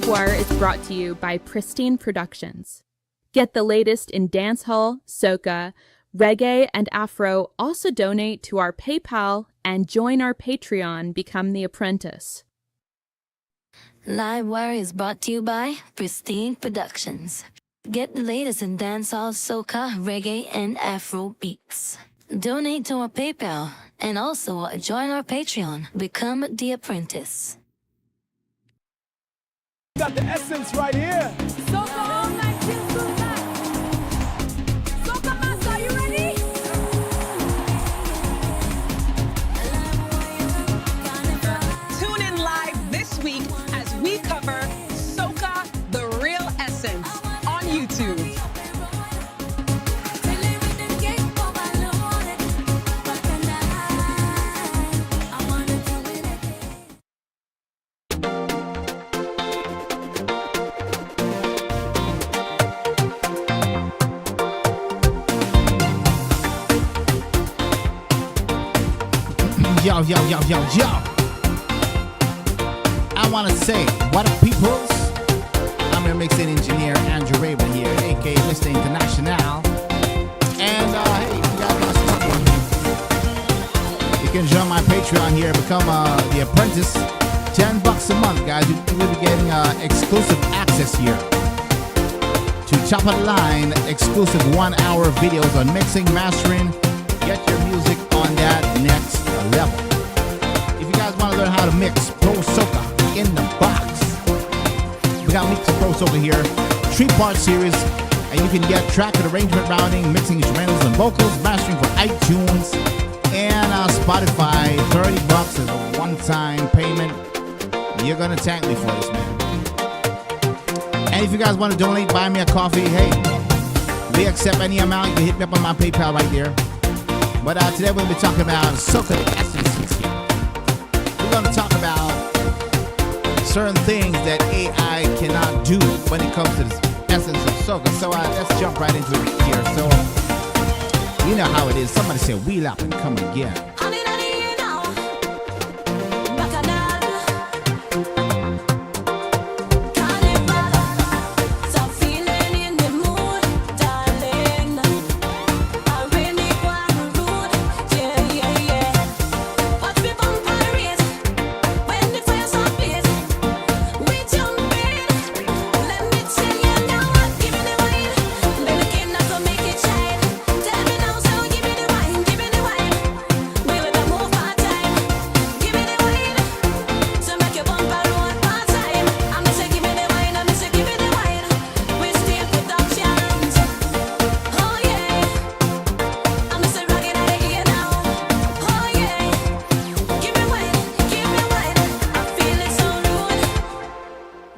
Livewire is brought to you by Pristine Productions. Get the latest in dancehall, soca, reggae, and afro. Also donate to our PayPal and join our Patreon, Become the Apprentice. Livewire is brought to you by Pristine Productions. Get the latest in dancehall, soca, reggae, and afro beats. Donate to our PayPal and also join our Patreon, Become the Apprentice. Got the essence right here. Soca all night till tonight. Soca master, you ready? Tune in live this week as we cover Soca, the real essence, on YouTube. Yo, yo, yo, yo, yo. I want to say, what up, peoples? I'm your mixing engineer, Andrew Raven here, aka Mr. International. And, hey, you guys want to support me? You can join my Patreon here, become the apprentice. $10 a month, guys. You'll be getting exclusive access here to top of the line, exclusive 1-hour videos on mixing, mastering. Get your music on that next level. If you guys want to learn how to mix Pro Soca in the box, we got Mix Pro Soca here, 3-part series, and you can get track and arrangement, routing, mixing instrumentals and vocals, mastering for iTunes and Spotify. $30 is a one-time payment. You're gonna thank me for this, man. And if you guys want to donate, buy me a coffee, hey, we accept any amount. You can hit me up on my PayPal right there. But today we're going to be talking about Soca, the Essence here. We're going to talk about certain things that AI cannot do when it comes to the essence of Soca. So let's jump right into it here. So, you know how it is. Somebody say, wheel up and come again.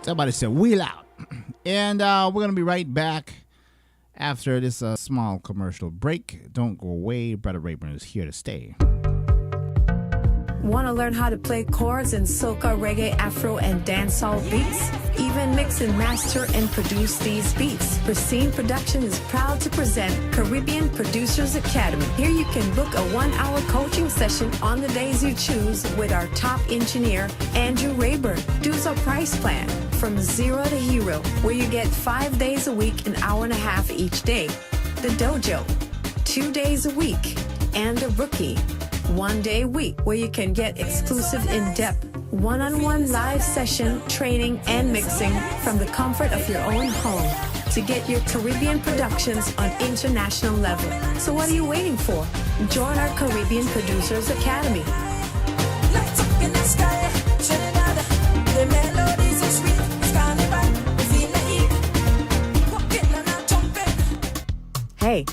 Somebody said, wheel out. And we're going to be right back after this small commercial break. Don't go away. Brother Rayburn is here to stay. Want to learn how to play chords in soca, reggae, afro, and dancehall beats? Even mix and master and produce these beats. Pristine Production is proud to present Caribbean Producers Academy. Here you can book a 1-hour coaching session on the days you choose with our top engineer, Andrew Rayburn. Dues our price plan from 0 to hero, where you get 5 days a week, an hour and a half each day. The dojo, 2 days a week, and the rookie, 1 day a week, where you can get exclusive in-depth one-on-one live session training and mixing from the comfort of your own home to get your Caribbean productions on international level. So what are you waiting for? Join our Caribbean Producers Academy. Hey,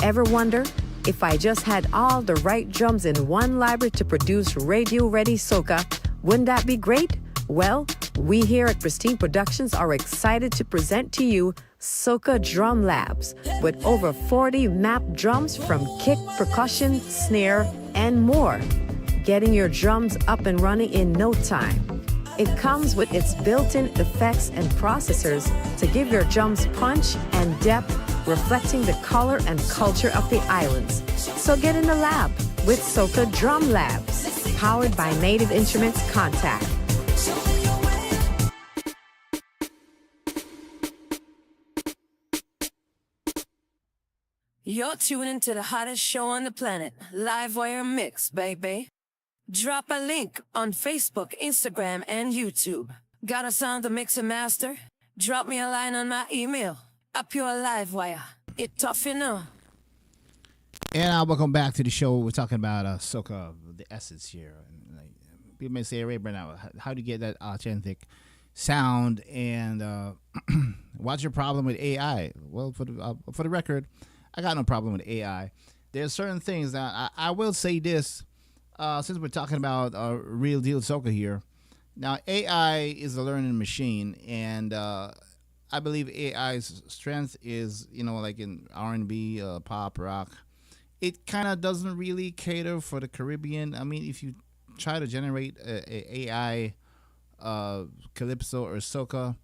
ever wonder if I just had all the right drums in one library to produce radio-ready soca, wouldn't that be great? Well, we here at Pristine Productions are excited to present to you Soca Drum Labs with over 40 mapped drums from kick, percussion, snare, and more. Getting your drums up and running in no time. It comes with its built-in effects and processors to give your drums punch and depth, reflecting the color and culture of the islands. So get in the lab with Soca Drum Labs, powered by Native Instruments Contact. You're tuning into the hottest show on the planet, Livewire Mix, baby. Drop a link on Facebook, Instagram, and YouTube. Got a song to mix and master? Drop me a line on my email. A pure Livewire. It tough, you know. And welcome back to the show. We're talking about Soca, the Essence here. And, like, people may say, Ray Bernal, how do you get that authentic sound? And what's your problem with AI? Well, for the record, I got no problem with AI. There's certain things that I will say this, since we're talking about real deal Soca here. Now, AI is a learning machine, and I believe AI's strength is, like in R&B, pop, rock. It kind of doesn't really cater for the Caribbean. I mean, if you try to generate a AI calypso or soca,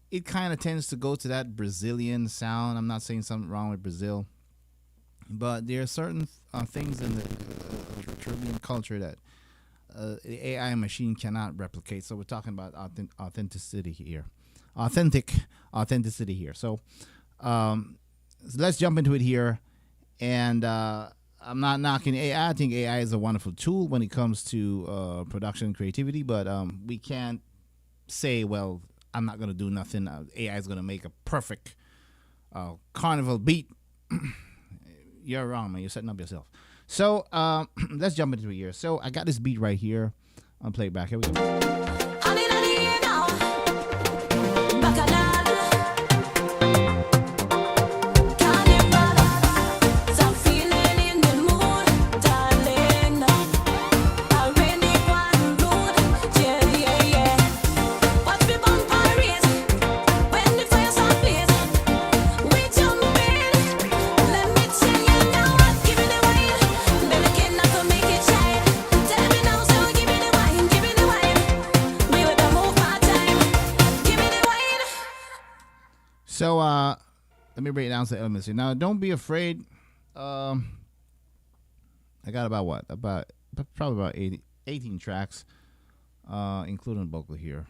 it kind of tends to go to that Brazilian sound. I'm not saying something wrong with Brazil, but there are certain things in the Caribbean culture that the AI machine cannot replicate. So we're talking about authenticity here, authenticity here. So let's jump into it here. And I'm not knocking AI. I think AI is a wonderful tool when it comes to production and creativity, but we can't say, well, I'm not going to do nothing. AI is going to make a perfect carnival beat. You're wrong, man. You're setting up yourself. So let's jump into it here. So I got this beat right here. I'll play it back. Here we go. So let me break down some elements here. Now, don't be afraid. I got about probably about 18 tracks, including vocal here.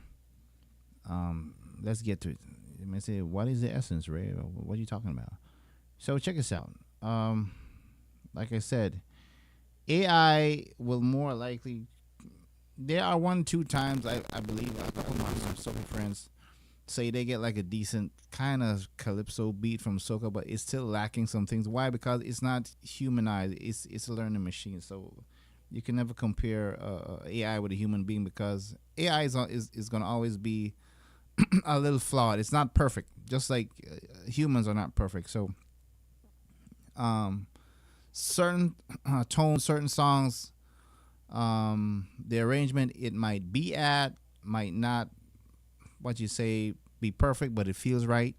Let's get to it. You may say, what is the essence, Ray? What are you talking about? So check this out. Like I said, AI will more likely. There are 1-2 times I believe a couple of my Soca friends say they get like a decent kind of calypso beat from Soca, but it's still lacking some things. Why? Because it's not humanized. It's a learning machine. So you can never compare AI with a human being, because AI is going to always be a little flawed. It's not perfect, just like humans are not perfect. So certain tones, certain songs, the arrangement it might be at might not, what you say, be perfect, but it feels right.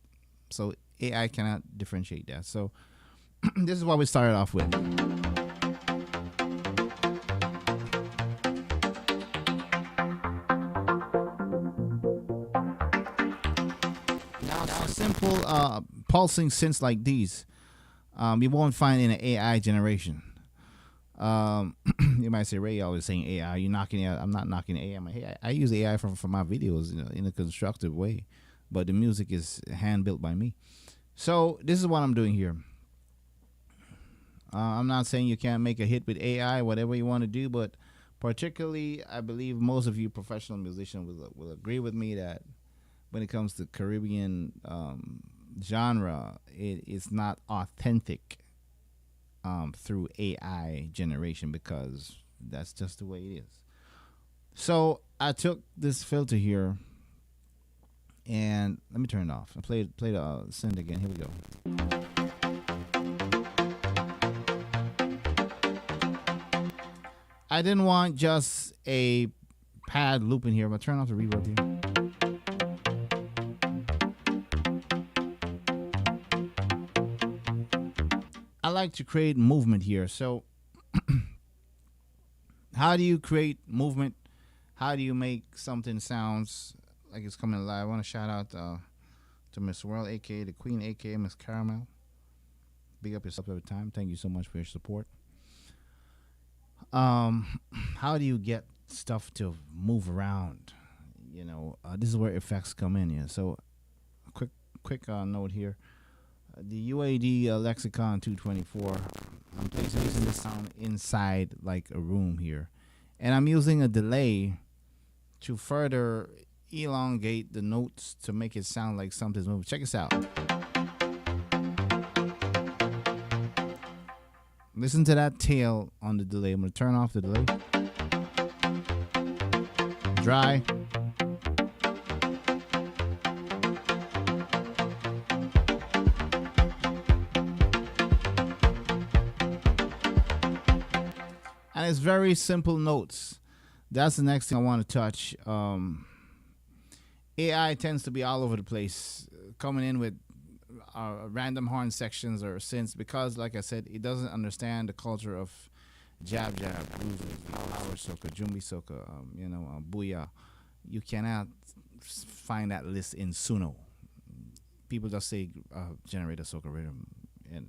So AI cannot differentiate that. So this is what we started off with. Now, simple pulsing synths like these, you won't find in an AI generation. You might say, Ray, always saying AI. You're knocking it. I'm not knocking AI. I use AI for my videos, in a constructive way, but the music is hand built by me. So this is what I'm doing here. I'm not saying you can't make a hit with AI, whatever you want to do, but particularly, I believe most of you professional musicians will agree with me that when it comes to Caribbean genre, it is not authentic through AI generation, because that's just the way it is. So I took this filter here, and let me turn it off. I play the synth again. Here we go. I didn't want just a pad loop in here. I'm gonna turn off the reverb here. I like to create movement here. So how do you create movement? How do you make something sounds like it's coming alive? I want to shout out to Miss World, aka the Queen, aka Miss Caramel. Big up yourself every time. Thank you so much for your support. How do you get stuff to move around? This is where effects come in. Yeah. So quick note here. the UAD Lexicon 224. I'm placing this sound inside like a room here, and I'm using a delay to further elongate the notes to make it sound like something's moving. Check this out. Listen to that tail on the delay. I'm going to turn off the delay. Dry. And it's very simple notes. That's the next thing I want to touch. AI tends to be all over the place, coming in with random horn sections or synths because, like I said, it doesn't understand the culture of jab, power soca, jumbi soca, booyah. You cannot find that list in Suno. People just say generate a soca rhythm, and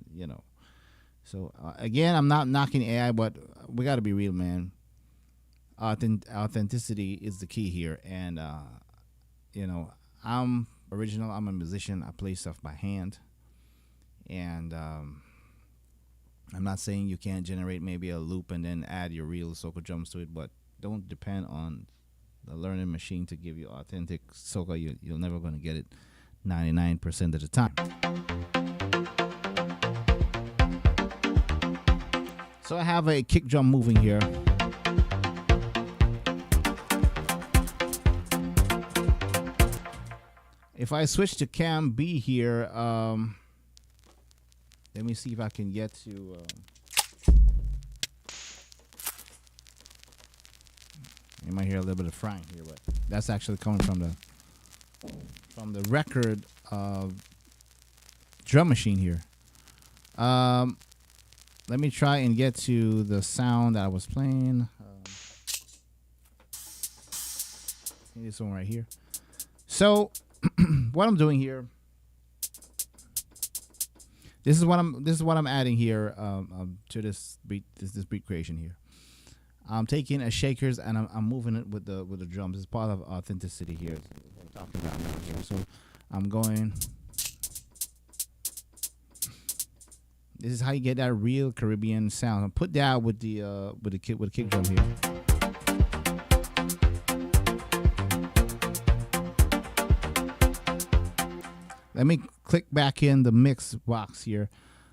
So again, I'm not knocking AI, but we got to be real, man. Authenticity is the key here, and I'm original. I'm a musician. I play stuff by hand, and I'm not saying you can't generate maybe a loop and then add your real soca drums to it, but don't depend on the learning machine to give you authentic soca. You're never going to get it 99% of the time. So I have a kick drum moving here. If I switch to cam B here, let me see if I can get to. You might hear a little bit of frying here, but that's actually coming from the record drum machine here. Let me try and get to the sound that I was playing. This one right here. So what I'm doing here. This is what I'm adding here to this beat creation here. I'm taking a shakers and I'm moving it with the drums. It's part of authenticity here. I'm talking about here. So I'm going. This is how you get that real Caribbean sound. I'll put that with the kick drum here. Let me click back in the mix box here.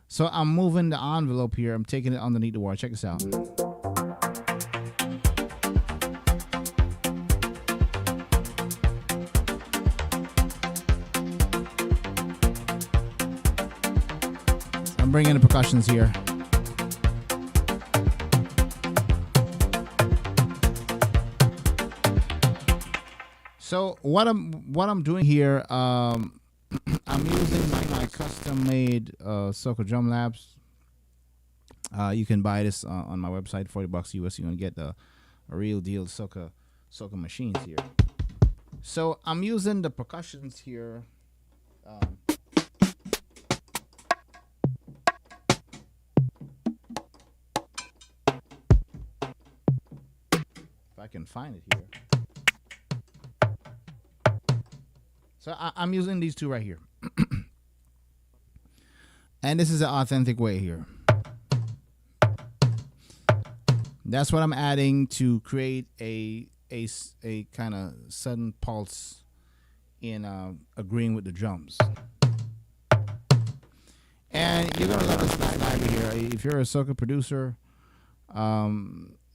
So I'm moving the envelope here. I'm taking it underneath the wire. Check this out. I'm bringing the percussions here. So what I'm doing here, I'm using my custom-made Soca Drum Labs. You can buy this on my website, $40 US. You're gonna get a real deal Soca machines here. So I'm using the percussions here. If I can find it here. So I'm using these two right here. And this is an authentic way here. That's what I'm adding to create a kind of sudden pulse in agreeing with the drums. And you're gonna love this library here. If you're a soca producer,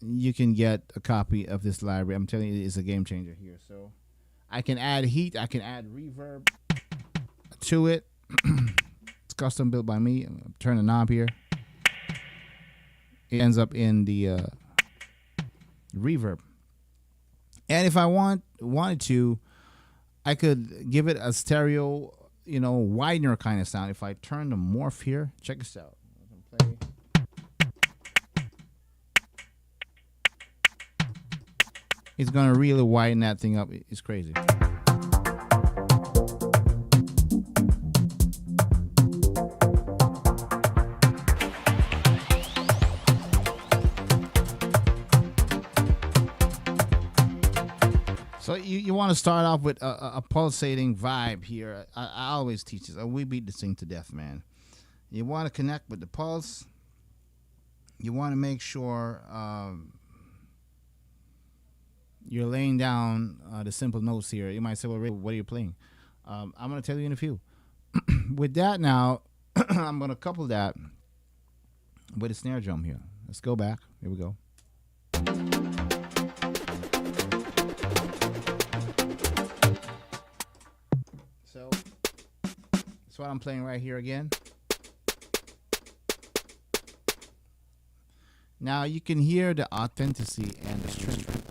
you can get a copy of this library. I'm telling you, it's a game changer here. So I can add heat, I can add reverb to it. It's custom built by me. Turn the knob here. It ends up in the reverb. And if I wanted to, I could give it a stereo, widener kind of sound. If I turn the morph here, check this out. I can play. It's gonna really widen that thing up. It's crazy. So you want to start off with a pulsating vibe here. I always teach this. We beat this thing to death, man. You want to connect with the pulse. You want to make sure you're laying down the simple notes here. You might say, well, Ray, what are you playing? I'm going to tell you in a few. With that now, I'm going to couple that with a snare drum here. Let's go back. Here we go. So that's what I'm playing right here again. Now you can hear the authenticity and the strength.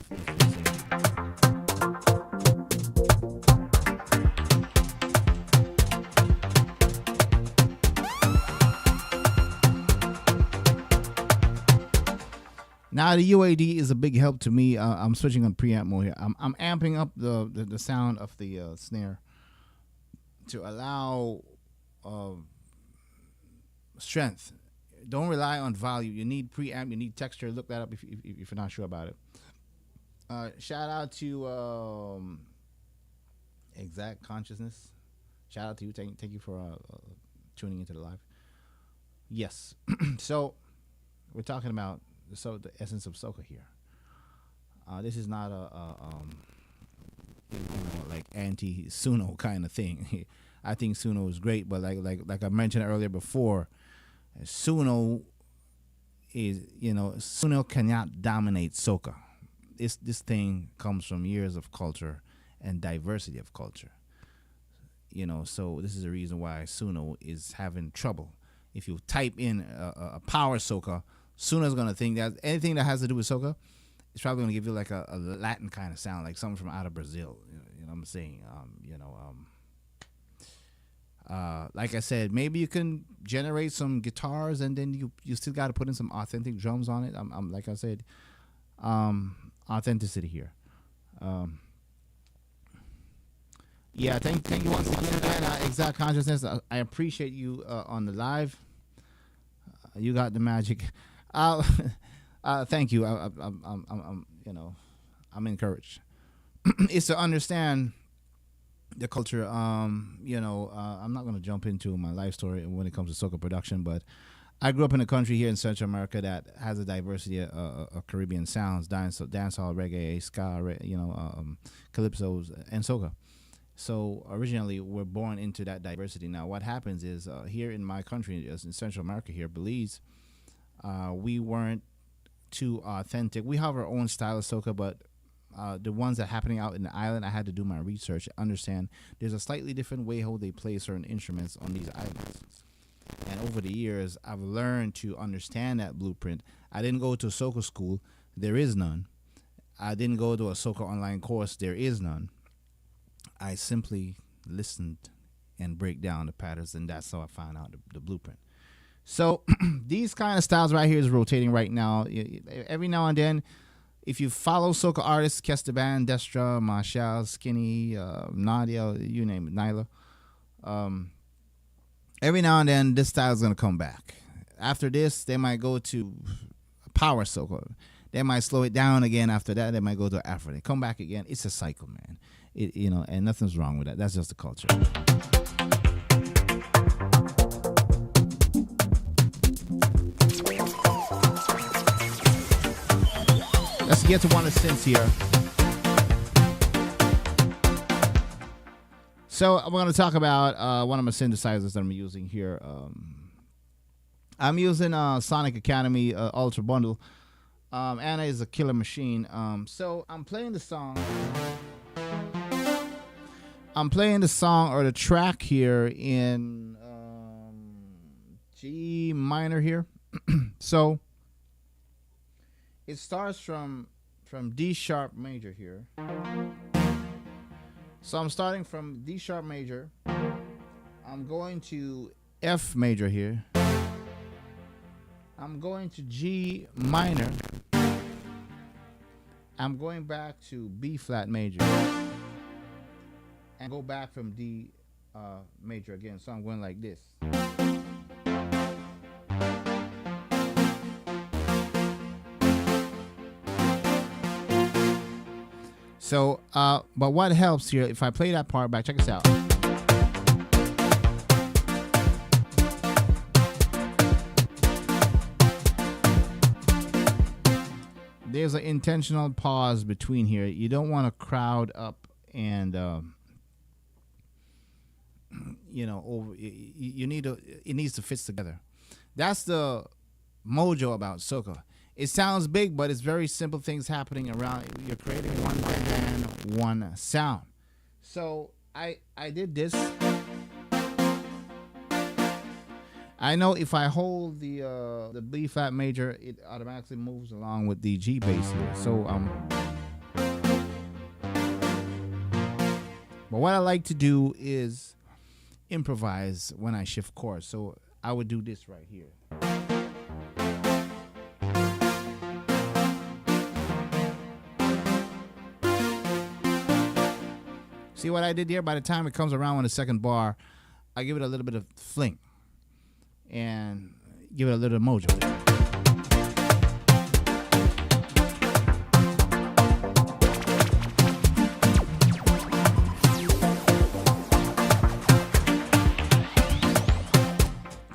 Now the UAD is a big help to me. I'm switching on preamp mode here. I'm amping up the sound of the snare to allow strength. Don't rely on volume. You need preamp. You need texture. Look that up if you're not sure about it. Shout out to Exact Consciousness. Shout out to you. Thank you for tuning into the live. Yes. So we're talking about the essence of soca here. This is not like anti-Suno kind of thing. I think Suno is great, but like I mentioned earlier before, Suno is, Suno cannot dominate soca. This thing comes from years of culture and diversity of culture. So this is the reason why Suno is having trouble. If you type in a power soca, Suno's gonna think that anything that has to do with soca, it's probably gonna give you like a Latin kind of sound, like something from out of Brazil. You know what I'm saying? Like I said, maybe you can generate some guitars, and then you still got to put in some authentic drums on it. I'm like I said, authenticity here. Yeah, thank you once again, man. Exact Consciousness. I appreciate you on the live. You got the magic. Thank you. I'm encouraged. It's to understand the culture. I'm not going to jump into my life story when it comes to soca production, but I grew up in a country here in Central America that has a diversity of Caribbean sounds: dancehall, reggae, ska, calypsos, and soca. So originally, we're born into that diversity. Now, what happens is here in my country, in Central America, here, Belize, we weren't too authentic. We have our own style of soca, but the ones that are happening out in the island, I had to do my research, understand there's a slightly different way how they play certain instruments on these islands. And over the years, I've learned to understand that blueprint. I didn't go to a soca school. There is none. I didn't go to a soca online course. There is none. I simply listened and break down the patterns, and that's how I found out the blueprint. So these kind of styles right here is rotating right now. Every now and then, if you follow soca artists, Kestaban, Destra, Marshall, Skinny, Nadia, you name it, Nyla, every now and then this style is going to come back. After this, they might go to power soca. They might slow it down again. After that, they might go to Afro. They come back again. It's a cycle, man. And nothing's wrong with that. That's just the culture. Let's get to one of the synths here. So I'm going to talk about one of my synthesizers that I'm using here. I'm using Sonic Academy Ultra Bundle. Anna is a killer machine. So I'm playing the song. Or the track here in G minor here. So it starts from D sharp major here. So I'm starting from D sharp major. I'm going to F major here. I'm going to G minor. I'm going back to B flat major. And go back from D major again. So I'm going like this. So, but what helps here, if I play that part back, check this out. There's an intentional pause between here. You don't want to crowd up and, over. You need to. It needs to fit together. That's the mojo about soca. It sounds big, but it's very simple things happening around. You're creating one band, one sound. So I did this. I know if I hold the B flat major, it automatically moves along with the G bass here. So but what I like to do is improvise when I shift chords. So I would do this right here. See what I did here? By the time it comes around on the second bar, I give it a little bit of fling and give it a little mojo.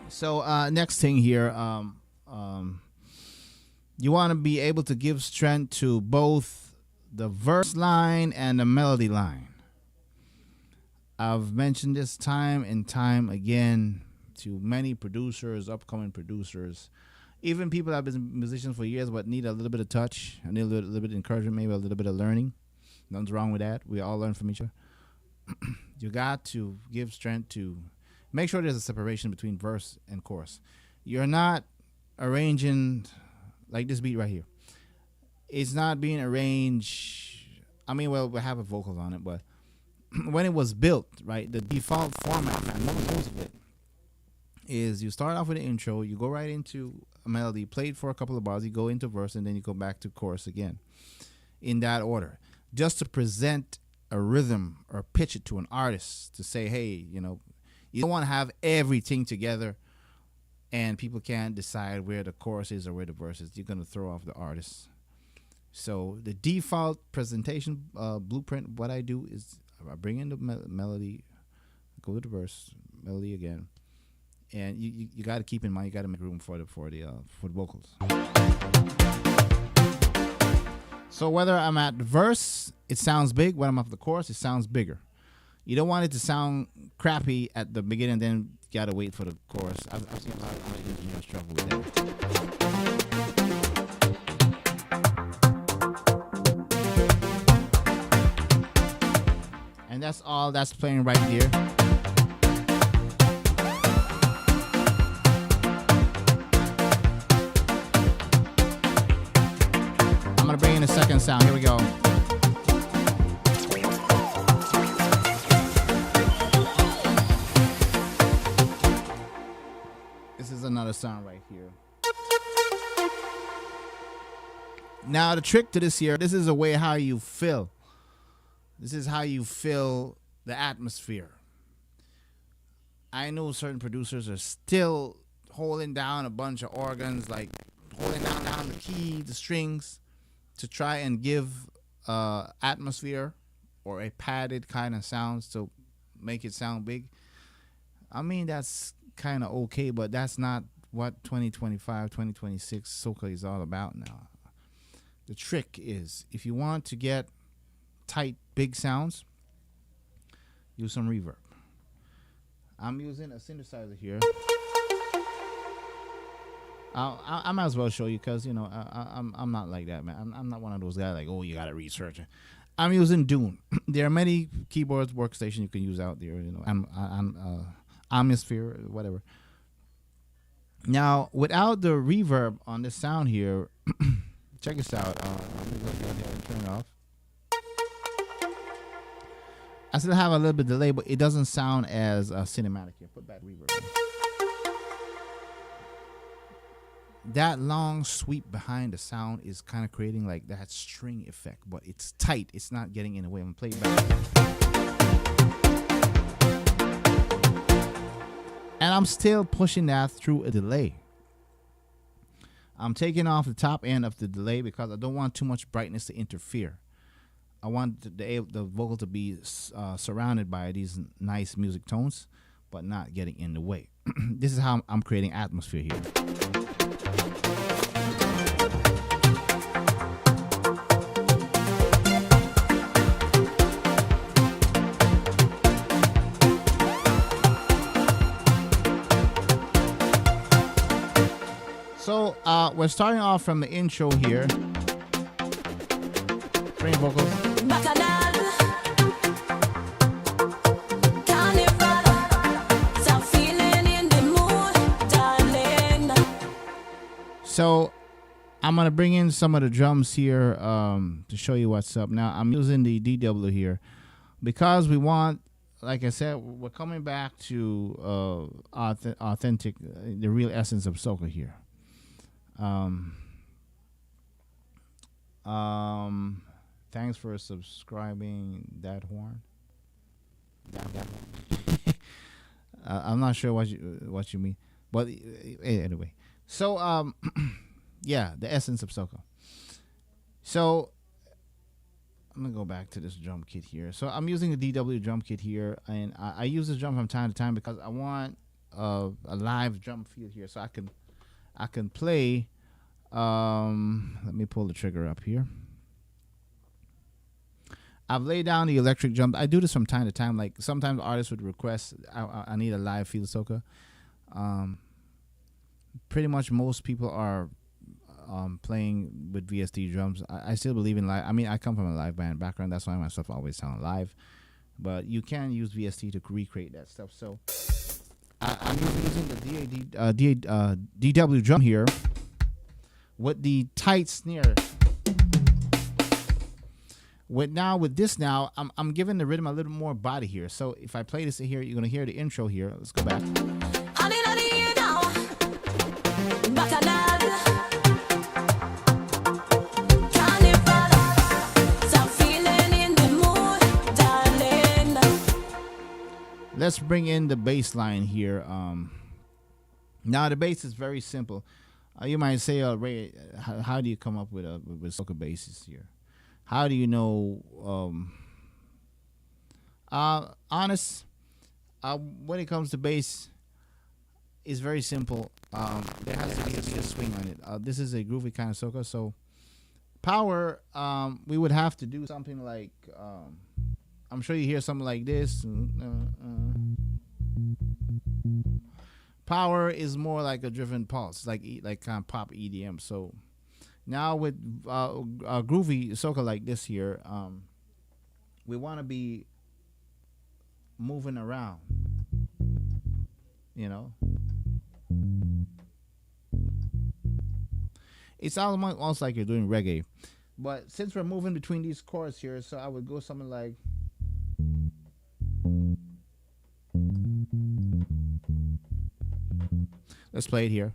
So next thing here, you want to be able to give strength to both the verse line and the melody line. I've mentioned this time and time again to many producers, upcoming producers, even people that have been musicians for years but need a little bit of touch, a little bit of encouragement, maybe a little bit of learning. Nothing's wrong with that. We all learn from each other. You got to give strength to make sure there's a separation between verse and chorus. You're not arranging like this beat right here. It's not being arranged. I mean, well, we have a vocals on it, but when it was built, right, the default format, and most of it, is you start off with an intro, you go right into a melody, play it for a couple of bars, you go into verse, and then you go back to chorus again, in that order, just to present a rhythm or pitch it to an artist to say, hey, you don't want to have everything together and people can't decide where the chorus is or where the verse is. You're going to throw off the artist. So the default presentation blueprint, what I do is I bring in the melody, go to the verse, melody again, and you got to keep in mind you got to make room for the vocals. So whether I'm at the verse, it sounds big. When I'm at the chorus, it sounds bigger. You don't want it to sound crappy at the beginning, and then you got to wait for the chorus. I've seen a lot of engineers struggle with that. And that's all that's playing right here. I'm going to bring in a second sound. Here we go. This is another sound right here. Now, the trick to this here, this is a way how you feel. This is how you feel the atmosphere. I know certain producers are still holding down a bunch of organs, like holding down the key, the strings, to try and give atmosphere or a padded kind of sounds to make it sound big. I mean, that's kind of okay, but that's not what 2025, 2026 soca is all about now. The trick is, if you want to get tight, big sounds, use some reverb. I'm using a synthesizer here. I might as well show you because, I'm not like that, man. I'm not one of those guys like, oh, you got to research it. I'm using Dune. There are many keyboards, workstation you can use out there, Atmosphere, whatever. Now, without the reverb on this sound here, check this out. Let me go ahead and turn it off. I still have a little bit of delay, but it doesn't sound as cinematic here. Put back reverb in. That long sweep behind the sound is kind of creating like that string effect, but it's tight. It's not getting in the way. I'm going to play it back. And I'm still pushing that through a delay. I'm taking off the top end of the delay because I don't want too much brightness to interfere. I want the vocal to be surrounded by these nice music tones, but not getting in the way. This is how I'm creating atmosphere here. So we're starting off from the intro here. Frame vocals. So I'm gonna bring in some of the drums here to show you what's up. Now I'm using the DW here because we want, like I said, we're coming back to authentic, the real essence of soca here. Thanks for subscribing, that horn. I'm not sure what you mean, but anyway. So yeah, the essence of soca. So I'm gonna go back to this drum kit here. So I'm using the DW drum kit here, and I use this drum from time to time because I want a live drum feel here, so I can play. Let me pull the trigger up here. I've laid down the electric drum. I do this from time to time. Like sometimes artists would request, I need a live feel soca. Pretty much most people are playing with VST drums. I still believe in live. I mean, I come from a live band background. That's why my stuff always sound live. But you can use VST to recreate that stuff. So I'm using the DW drum here with the tight snare. With this now, I'm giving the rhythm a little more body here. So if I play this here, you're gonna hear the intro here. Let's go back. Let's bring in the bass line here. Now the bass is very simple. You might say, Ray, how do you come up with soca basses here? How do you know? Honest, when it comes to bass, it's very simple. There has to be a swing on it. This is a groovy kind of soca, so power. We would have to do something like. I'm sure you hear something like this. Power is more like a driven pulse, like kind of pop EDM. So now with groovy soca like this here, we want to be moving around, you know. It's almost like you're doing reggae, but since we're moving between these chords here, so I would go something like. Let's play it here.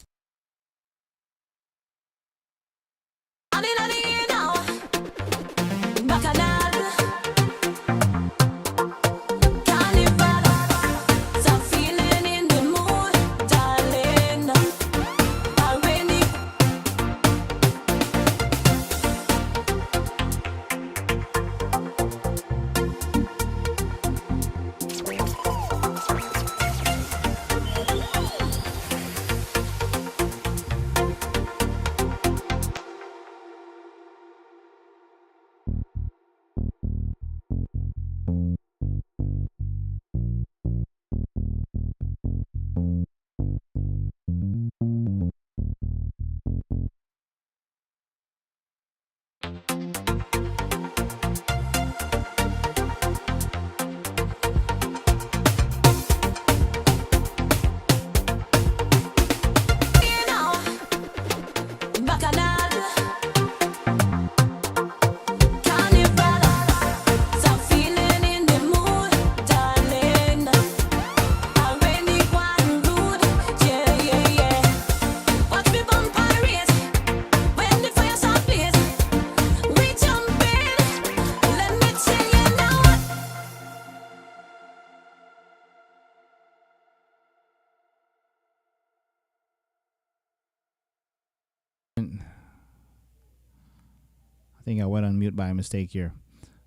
I think I went on mute by mistake here.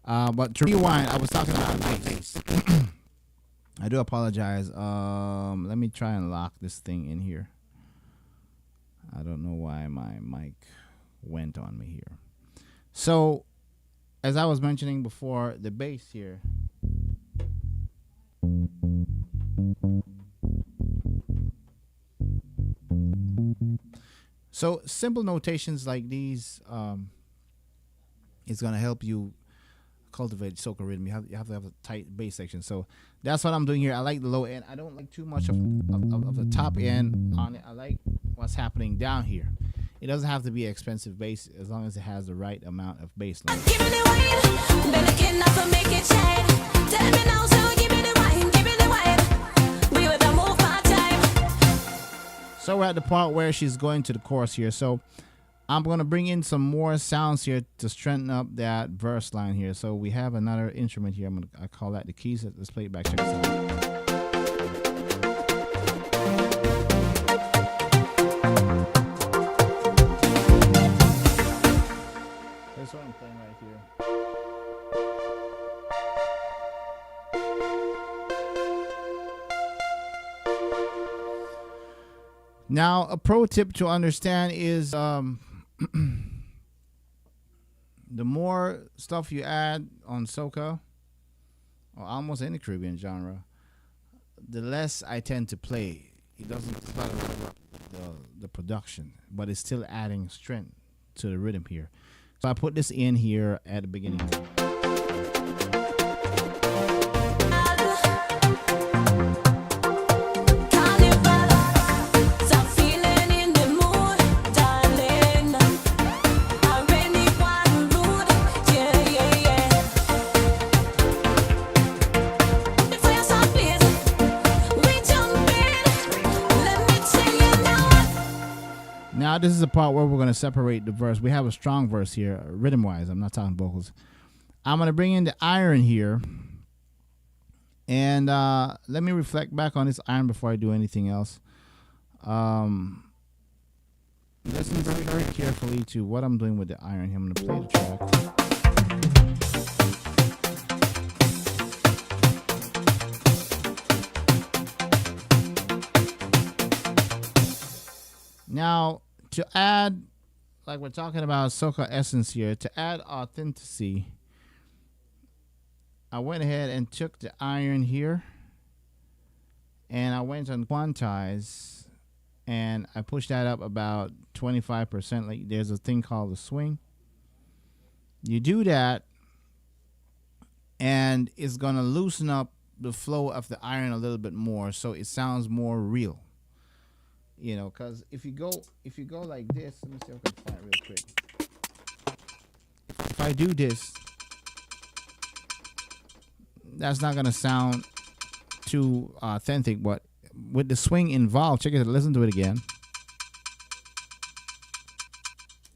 But to rewind, I was talking about bass. I do apologize. Let me try and lock this thing in here. I don't know why my mic went on me here. So, as I was mentioning before, the bass here. So, simple notations like these is going to help you cultivate soca rhythm. You have to have a tight bass section. So that's what I'm doing here. I like the low end. I don't like too much of the top end on it. I like what's happening down here. It doesn't have to be an expensive bass as long as it has the right amount of bass line. So we're at the part where she's going to the chorus here. So I'm going to bring in some more sounds here to strengthen up that verse line here. So we have another instrument here. I call that the keys. Let's play it back. Check this out. That's what I'm playing right here. Now, a pro tip to understand is the more stuff you add on soca, or almost any Caribbean genre, the less I tend to play. It doesn't clutter up the production, but it's still adding strength to the rhythm here. So I put this in here at the beginning. Now this is the part where we're going to separate the verse. We have a strong verse here, rhythm-wise. I'm not talking vocals. I'm going to bring in the iron here. And let me reflect back on this iron before I do anything else. Listen very, very carefully to what I'm doing with the iron. I'm going to play the track. Now, to add, like we're talking about soca essence here, to add authenticity, I went ahead and took the iron here and I went on quantize and I pushed that up about 25%. Like there's a thing called the swing. You do that and it's going to loosen up the flow of the iron a little bit more so it sounds more real. You know, because if you go like this, let me see if I can find it real quick. If I do this, that's not gonna sound too authentic. But with the swing involved, check it out. Listen to it again.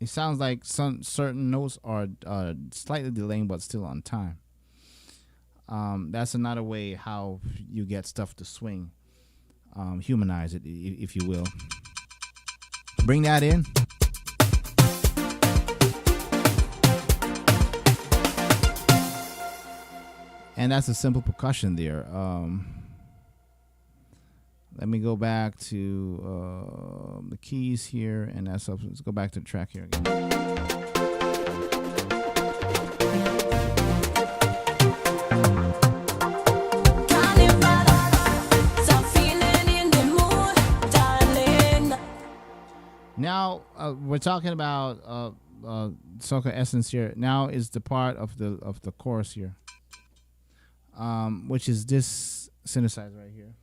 It sounds like some certain notes are slightly delaying, but still on time. That's another way how you get stuff to swing. Humanize it, if you will. Bring that in. And that's a simple percussion there. Let me go back to the keys here, and that's up. Let's go back to the track here again. Now we're talking about soca essence here. Now is the part of the chorus here, which is this synthesizer right here.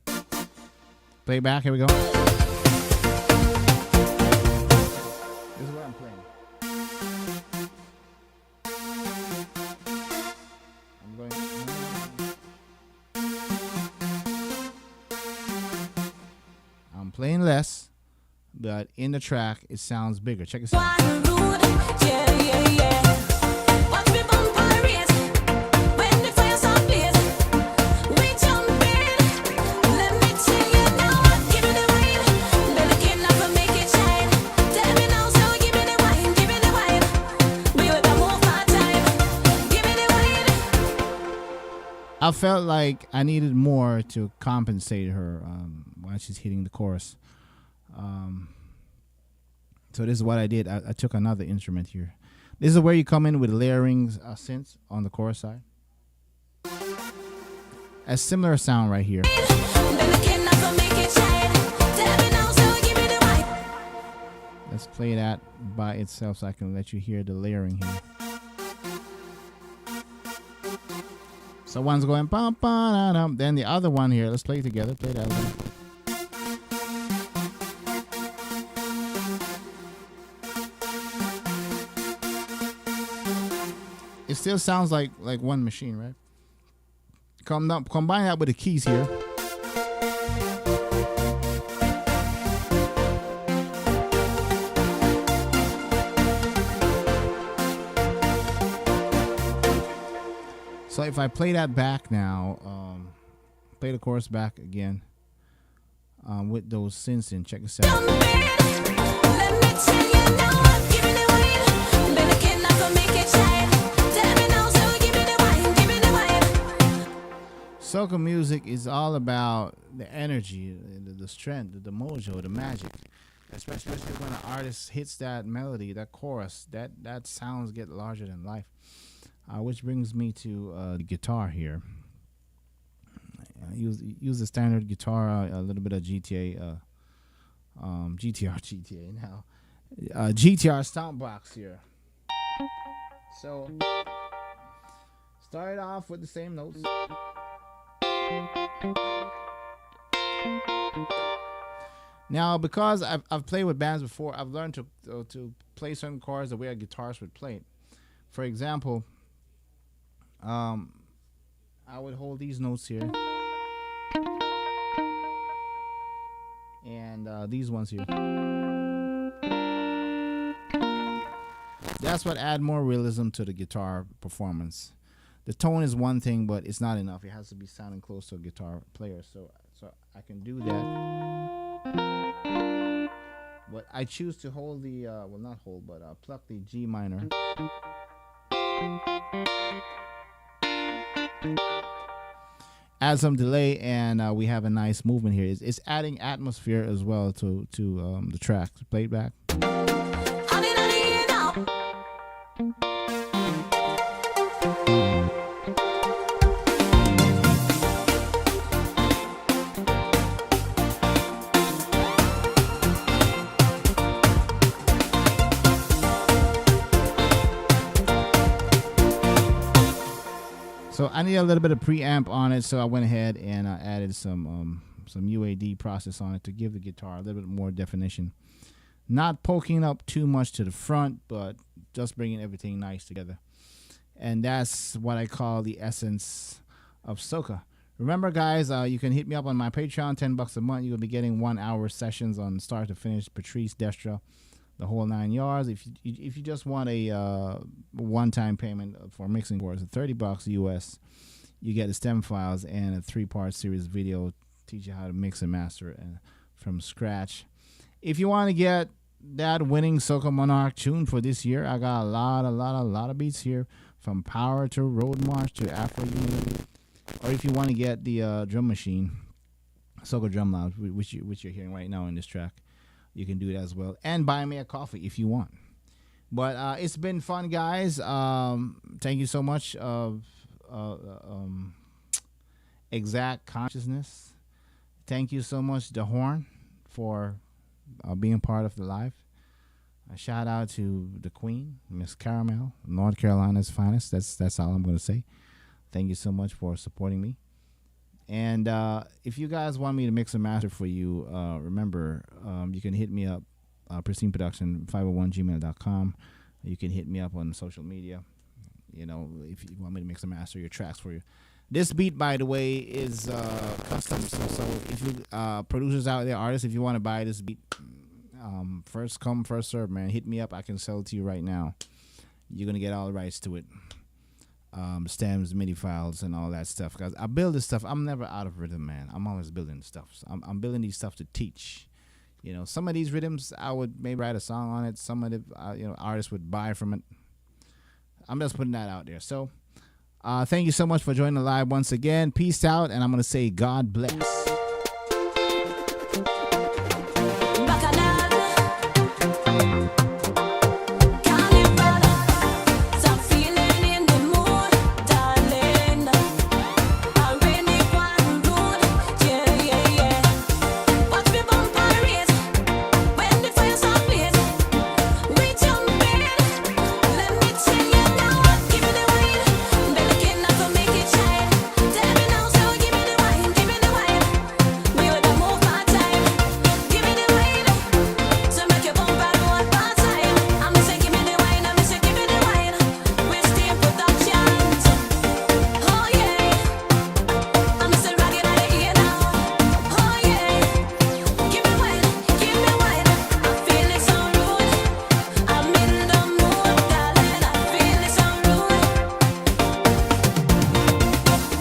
Play back. Here we go. This is what I'm playing. I'm going. I'm playing less. But in the track, it sounds bigger. Check this out. I felt like I needed more to compensate her while she's hitting the chorus. So this is what I did. I took another instrument here. This is where you come in with layering synths on the chorus side. A similar sound right here. Let's play that by itself so I can let you hear the layering here. So one's going bum, bum, dum, then the other one here. Let's play it together. Play that one. It still sounds like one machine, right? Combine that with the keys here. So if I play that back now, play the chorus back again with those synths in. Check this out. Soca music is all about the energy, the strength, the mojo, the magic. Especially when an artist hits that melody, that chorus, that sounds get larger than life. Which brings me to the guitar here. Use the standard guitar, a little bit of GTA now. GTR stomp box here. So start off with the same notes. Now, because I've played with bands before, I've learned to play certain chords the way a guitarist would play it. For example, I would hold these notes here and these ones here. That's what add more realism to the guitar performance. The tone is one thing, but it's not enough. It has to be sounding close to a guitar player. So I can do that. But I choose to hold the not hold, but pluck the G minor. Add some delay, and we have a nice movement here. It's adding atmosphere as well to the track. Play it back. So I need a little bit of preamp on it, so I went ahead and added some UAD process on it to give the guitar a little bit more definition. Not poking up too much to the front, but just bringing everything nice together. And that's what I call the essence of Soca. Remember, guys, you can hit me up on my Patreon, $10 a month. You'll be getting 1 hour sessions on start to finish, Patrice, Destra, the whole 9 yards. If you just want a one-time payment for mixing course, $30 US, you get the stem files and a 3-part series video teach you how to mix and master from scratch. If you want to get that winning Soca Monarch tune for this year, I got a lot of beats here, from Power to Road March to Afro Unity. Or if you want to get the drum machine, Soca Drum Lounge, which you're hearing right now in this track, you can do it as well. And buy me a coffee if you want. But it's been fun, guys. Thank you so much of Exact Consciousness. Thank you so much, The Horn, for being part of the live. A shout out to the Queen, Miss Caramel, North Carolina's finest. That's all I'm going to say. Thank you so much for supporting me. And if you guys want me to mix and master for you, remember, you can hit me up, Pristine Production, 501gmail.com. You can hit me up on social media, if you want me to mix and master your tracks for you. This beat, by the way, is custom. So if you producers out there, artists, if you want to buy this beat, first come, first serve, man. Hit me up. I can sell it to you right now. You're going to get all the rights to it. Stems, MIDI files, and all that stuff. Because I build this stuff. I'm never out of rhythm, man. I'm always building stuff. So I'm building these stuff to teach. Some of these rhythms, I would maybe write a song on it. Some of the artists would buy from it. I'm just putting that out there. So Thank you so much for joining the live once again. Peace out, and I'm going to say God bless.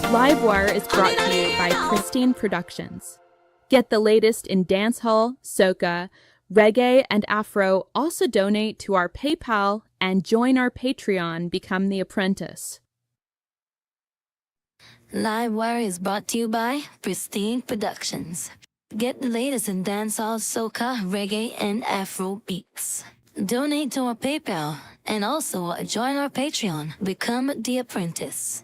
Livewire is brought to you by Pristine Productions. Get the latest in dancehall, soca, reggae, and afro. Also donate to our PayPal and join our Patreon, Become the Apprentice. Livewire is brought to you by Pristine Productions. Get the latest in dancehall, soca, reggae, and afro beats. Donate to our PayPal and also join our Patreon, Become the Apprentice.